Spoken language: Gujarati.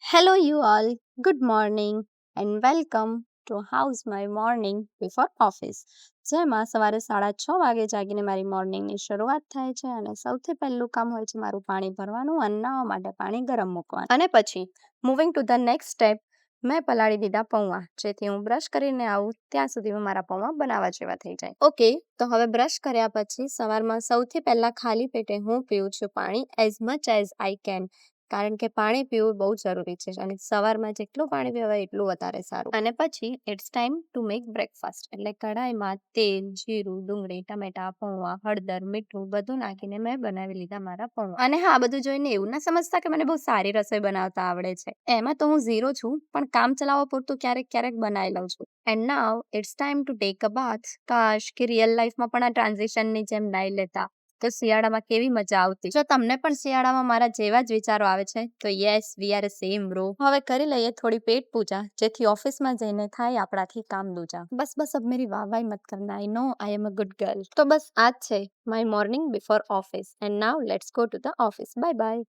Hello, you all. Good morning and welcome to How's My Morning Before Office. જેમાં સવારે 6:30 વાગે જાગીને મારી મોર્નિંગની શરૂઆત થાય છે અને સૌથી પહેલું કામ હોય છે મારું પાણી ભરવાનું અને નાહવા માટે પાણી ગરમ મૂકવાનું. અને પછી moving to the next step, મેં પલાળી દીધા પૌવા, જેથી હું બ્રશ કરીને આવું ત્યાં સુધીમાં મારા પૌવા બનાવવા જેવા થઈ જાય. ઓકે, તો હવે બ્રશ કર્યા પછી સવારમાં સૌથી પહેલા ખાલી પેટે હું પીવું છું પાણી as much as I can. કારણ કે પાણી પીવું બહુ જરૂરી છે અને સવારમાં જેટલું પાણી પીવાય એટલું વધારે સારું. અને પછી it's time to make breakfast, એટલે કઢાઈમાં તેલ, જીરું, ડુંગળી, ટમેટા, પૌવા, હળદર, મીઠું બધું નાખીને મેં બનાવી લીધા મારા પૌવા. અને હા, બધું જોઈને એવું ના સમજતા કે મને બહુ સારી રસોઈ બનાવતા આવડે છે. એમાં તો હું ઝીરો છું, પણ કામ ચલાવવા પૂરતું ક્યારેક ક્યારેક બનાવી લઉં છું. And now it's time to take a bath. કાશ કે રિયલ લાઈફમાં પણ આ ટ્રાન્ઝિશનની જેમ નાઈ લેતા, તો શિયાળામાં કેવી મજા આવતી. જો તમને પણ શિયાળામાં મારા જેવા જ વિચારો આવે છે તો yes, we are same bro. હવે કરી લઈએ થોડી પેટ પૂજા, જેથી ઓફિસમાં જઈને થાય આપણાથી કામ દૂજા. બસ અબ મેરી વાહવાહી મત કરના, આઈ નો આઈ એમ અ ગુડ ગર્લ. તો બસ આ જ છે my morning before office and now let's go to the office. Bye bye.